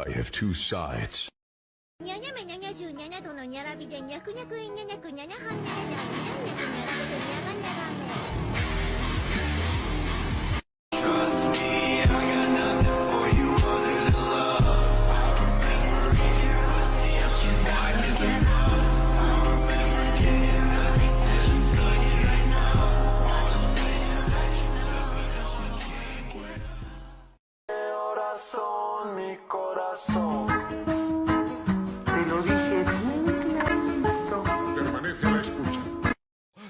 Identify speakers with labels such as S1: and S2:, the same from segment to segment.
S1: I have two sides.
S2: Trust me, I got nothing for you other than love. I remember eating pussy out your back in the nose. I remember getting the decisions good right now. Corazón, mi corazón.
S3: Te lo dije bien clarito.
S1: Permanece a la escucha.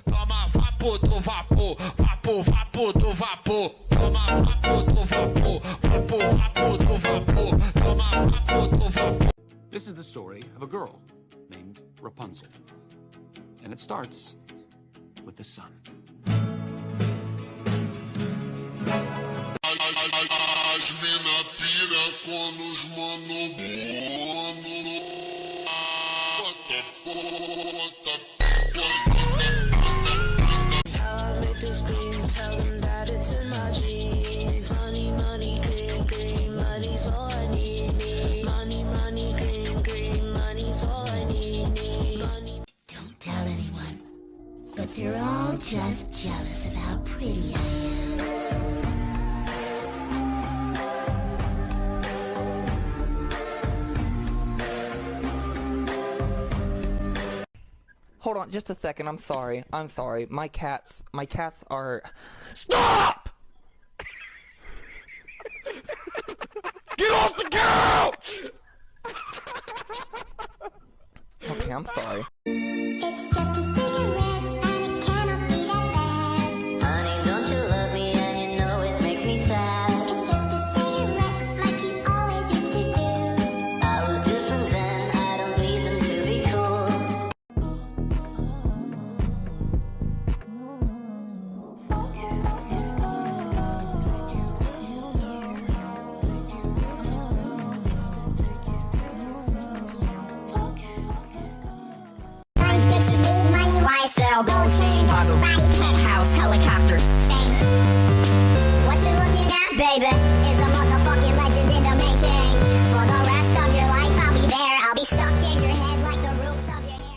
S4: Toma vapor do vapor, vapor, vapor do vapor. Toma vapor do vapor, vapor, vapor do vapor. Toma vapor do vapor.
S5: This is the story of a girl named Rapunzel. And it starts with the sun.
S4: As mina pira quando os mano
S2: Tell them make this scream, tell them that it's in my jeans. Money, money, green, green, money's all I need. Money, money, green, green, money's all I need. Money.
S6: Don't tell anyone, but they're all just jealous of how pretty I am.
S7: Hold on just a second, I'm sorry. My cats are... STOP! Get off the couch! Okay, I'm sorry.
S6: It's just a cigarette, and it cannot be that bad.
S8: Honey, don't you love me and you know it makes me sad?
S6: It's just a cigarette, like you always used to do.
S8: I was different then, I don't need them to be cool.
S6: Guns, bitches need money, YSL, gold chain, body, penthouse, helicopter, fame. What you're looking at, baby, is a motherfucking legend in the making. For the rest of your life, I'll be there. I'll be stuck in your head like the roots of your hair.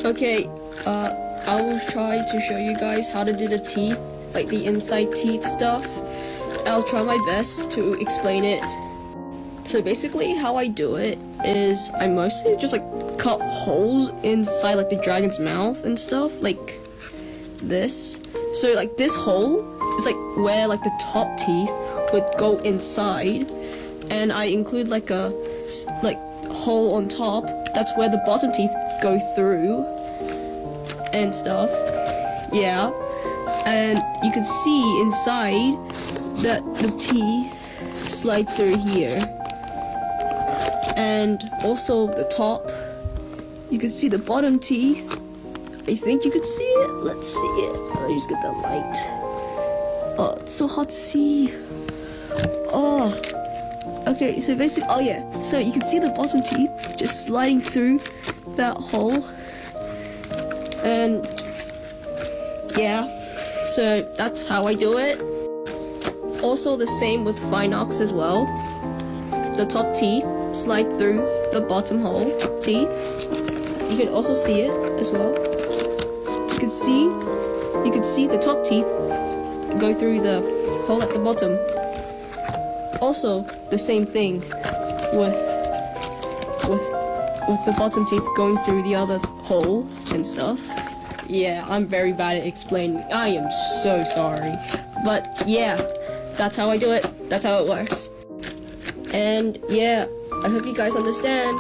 S9: Okay, I will try to show you guys how to do the teeth, like the inside teeth stuff. I'll try my best to explain it. So basically how I do it is I mostly just like cut holes inside like the dragon's mouth and stuff, like this. So like this hole is like where like the top teeth would go inside, and I include like a hole on top. That's where the bottom teeth go through and stuff. Yeah, and you can see inside that the teeth slide through here, and also the top. You can see the bottom teeth. I think you can see it. Let's see it. Let me just get that light. Oh, it's so hard to see. Oh. Okay, so basically, oh yeah, so you can see the bottom teeth just sliding through that hole, and yeah, so that's how I do it. Also the same with Finox as well. The top teeth slide through the bottom hole teeth. You can also see it as well. You can see the top teeth go through the hole at the bottom. Also, the same thing with the bottom teeth going through the other hole and stuff. Yeah, I'm very bad at explaining. I am so sorry. But yeah, That's how I do it. That's how it works. And yeah, I hope you guys understand.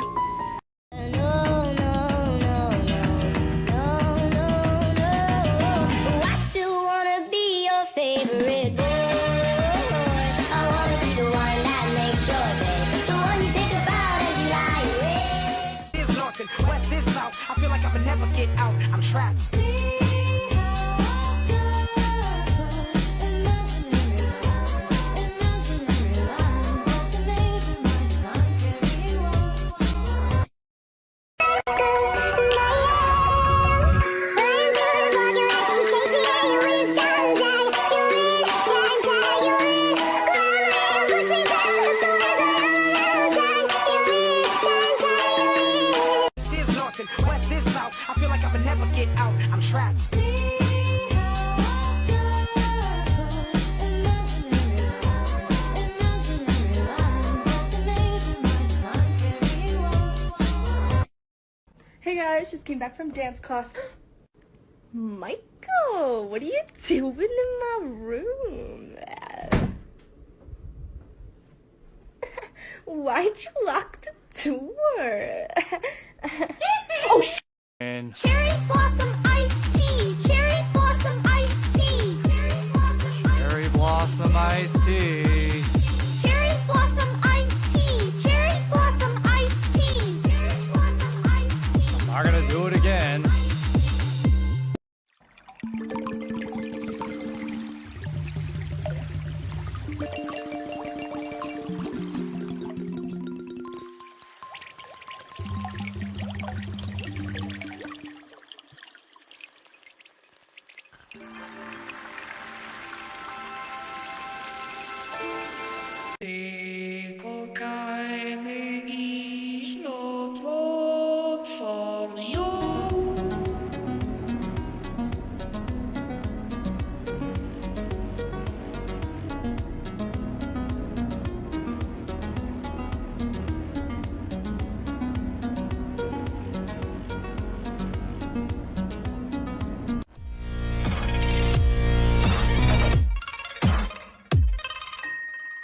S2: I feel like I would never get out. I'm trapped. I feel like I would never get out. I'm trapped.
S10: Hey guys, just came back from dance class. Michael, what are you doing in my room? Why'd you lock the door? Oh,
S6: Cherry blossom iced tea. Cherry blossom iced tea.
S4: Cherry blossom iced tea.
S6: Cherry blossom iced tea. Cherry blossom iced tea. Cherry blossom iced tea.
S4: I'm not gonna do it again.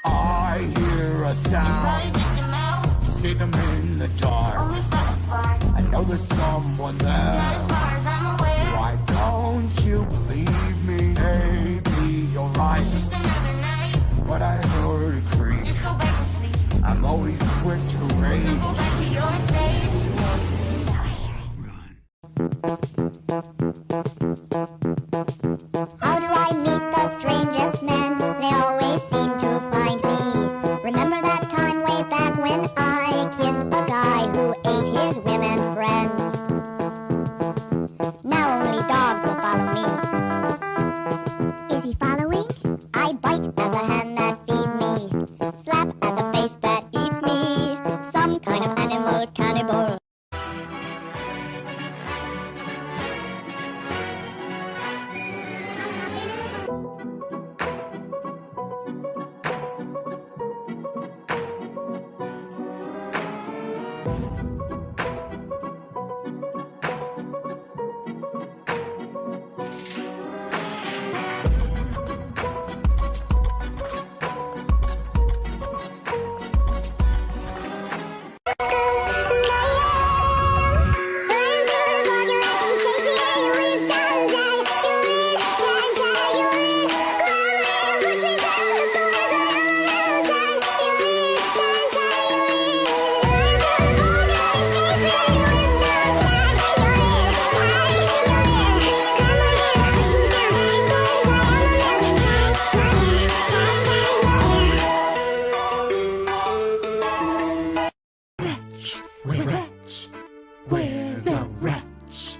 S1: I hear a sound. See them in the dark. I know there's someone there. Why don't you believe me? Maybe you're right. But I heard a creak. I'm always quick to rage.
S6: How do I meet the strangest men? They always seem to find me. Remember that time way back when I kissed a guy who ate his women friends? Now only dogs will follow me. Is he following? I bite at the hand that feeds me. Slap at the face that eats me. Some kind of animal cannibal.
S2: We're the rats.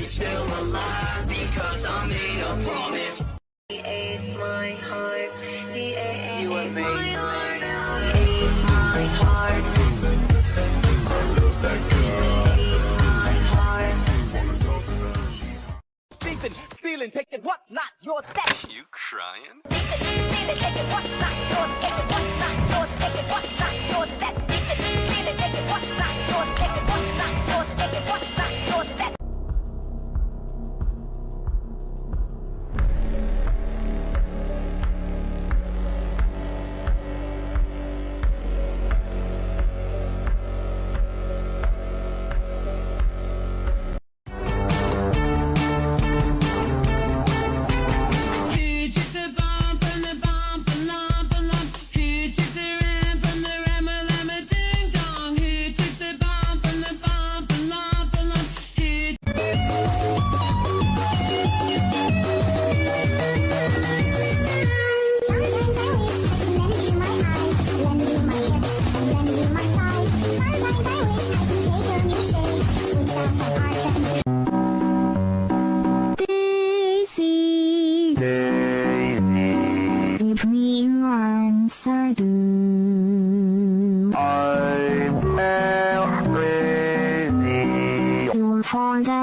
S2: still alive because I made a promise. He ate my heart. He ate my heart. He ate my heart.
S11: Thieving, stealing, taking what's not yours. That
S12: You crying?
S11: stealing, taking what's not yours. Taking what's not yours. Taking what's not yours. That stealing, taking what's not yours. Taking what's not yours. Taking what's not yours. That.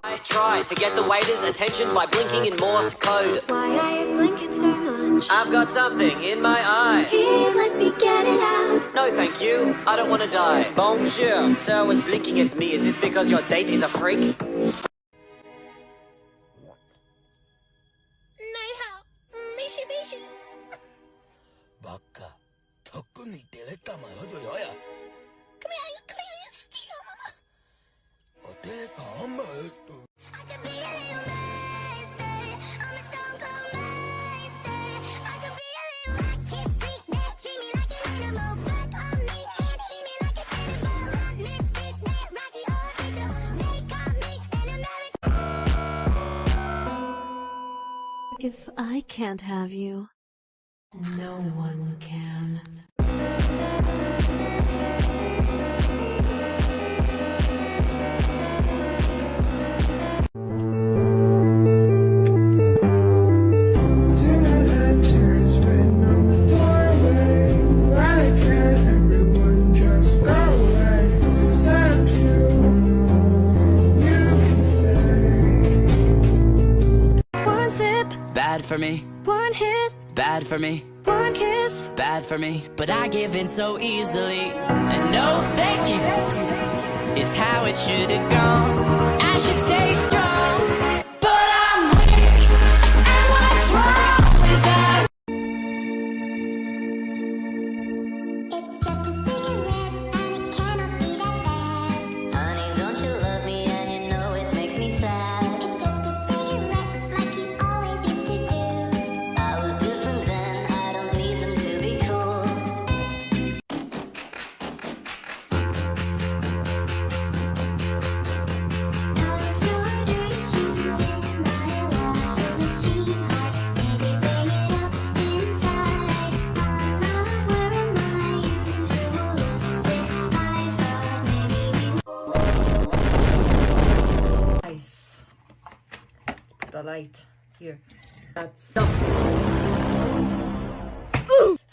S11: I tried to get the waiter's attention by blinking in Morse code.
S6: Why are you blinking so much?
S11: I've got something in my eye.
S6: Here, let me get it out.
S11: No, thank you. I don't want to die. Bonjour. Sir was blinking at me. Is this because your date is a freak?
S10: If I can't have you, no one can.
S2: Bad for me.
S6: One hit,
S2: Bad for me.
S6: one kiss.
S2: Bad for me. But I give in so easily. And no thank you is how it should have gone. I should stay strong, but I'm weak. And what's wrong with that?
S6: It's just a cigarette and it cannot be that bad.
S8: Honey, don't you love me and you know it makes me sad.
S6: It's just a cigarette like you always used to do.
S8: I was different then, I don't need them to be cool.
S6: Those origins in my washing machine heart. Maybe bring it up inside. I'm not wearing my usual lipstick. I thought maybe we
S10: Ice. Let's put a light here. That's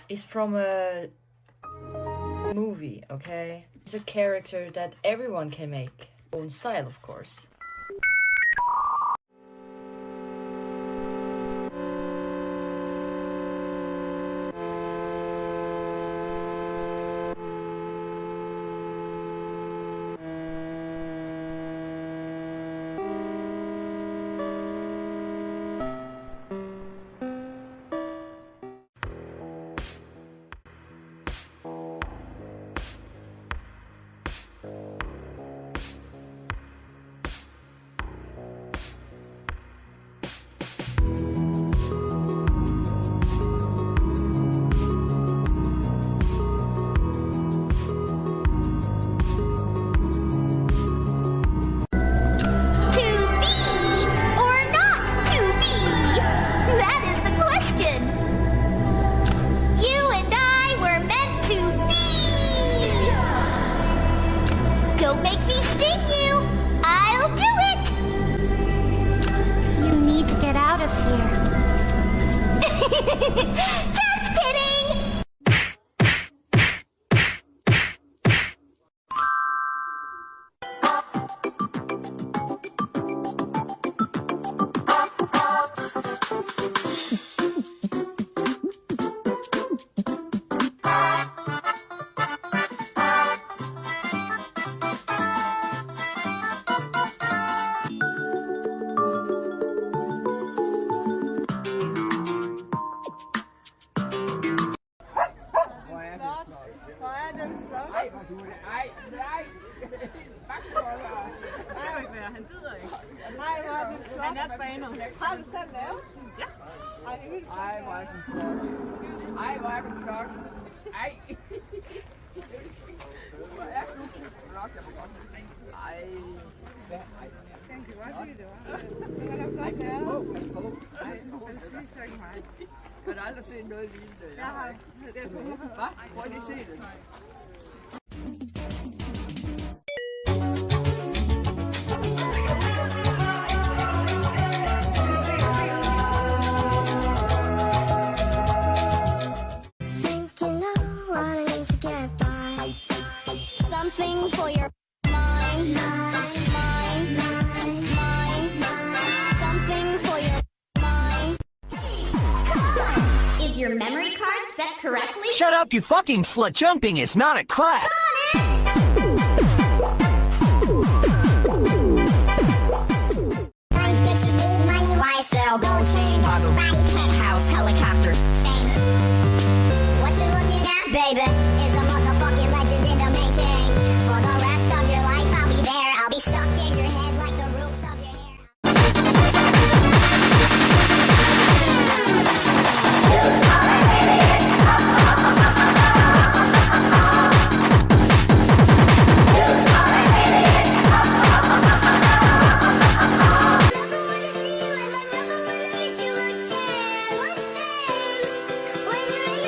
S10: It's from a movie, okay? It's a character that everyone can make. Own style, of course.
S6: Don't make me sting you. I'll do it.
S11: need to get out of here. Just kidding!
S12: Han bider ikke. Nej, hvor er den flot. Han er træner. Har du selv lavet den? Ja. Ej, hvor er den flot. Ej, hvor er den flot. Ej. Hvor er du flot. Jeg må godt lide. Ej. Den kan godt lide det, var. Den er flot lavet. Ej, du kan sige så ikke mig. Jeg har aldrig set noget lignende. Jeg har. Hvad? Prøv lige at se det.
S6: Something for your mind. Something for your mind. Is your memory card set correctly?
S13: Shut up, you fucking slut. Jumping is not a class.
S6: Bitches need money, YSL, gold chain, body, penthouse, helicopter, fame. What you looking at, baby, is a motherfucking legend in the making. For the rest of your life, I'll be there. I'll be stuck in your head like the roots of your hair. When you're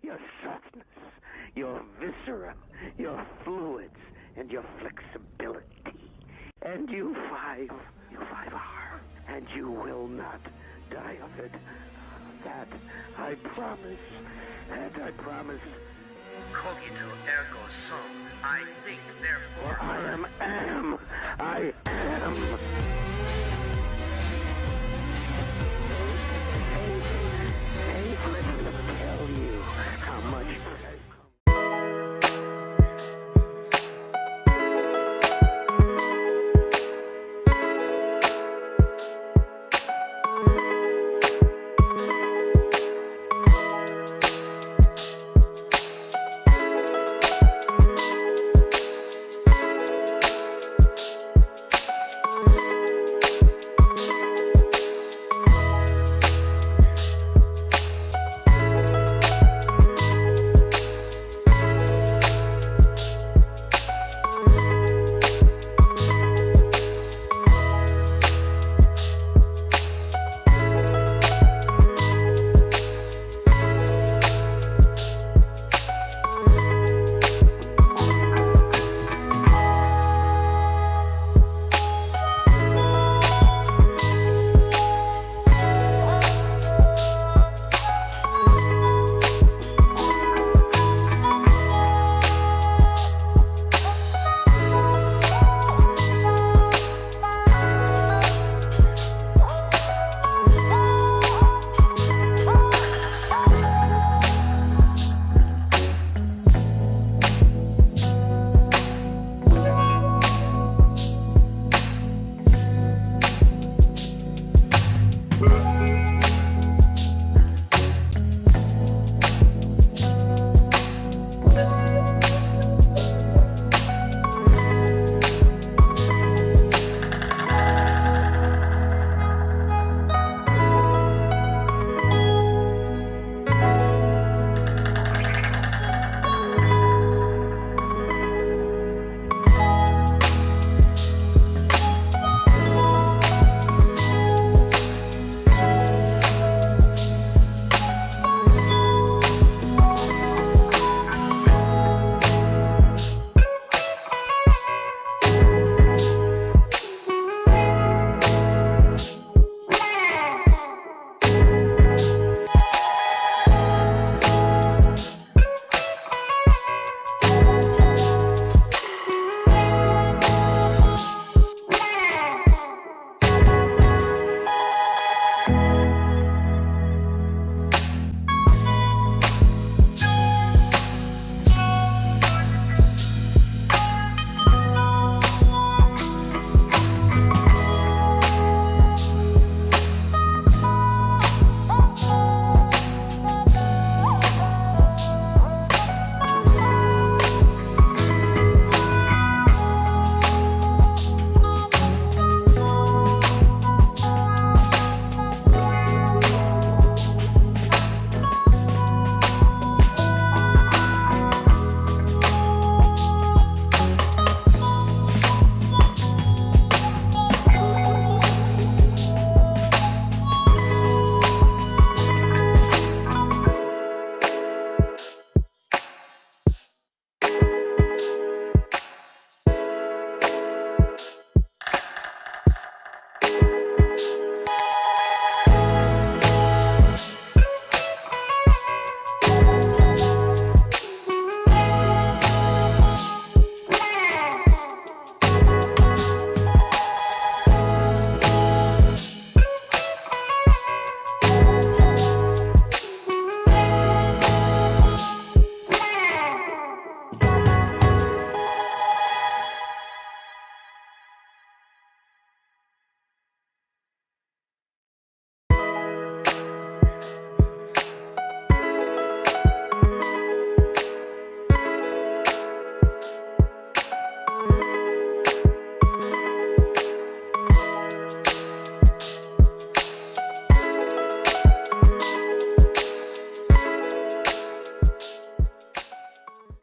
S14: your softness, your viscera, your fluids, and your flexibility. And you 5R, and you will not die of it. That I promise, and I promise.
S15: Cogito ergo sum. I think, therefore
S14: I am.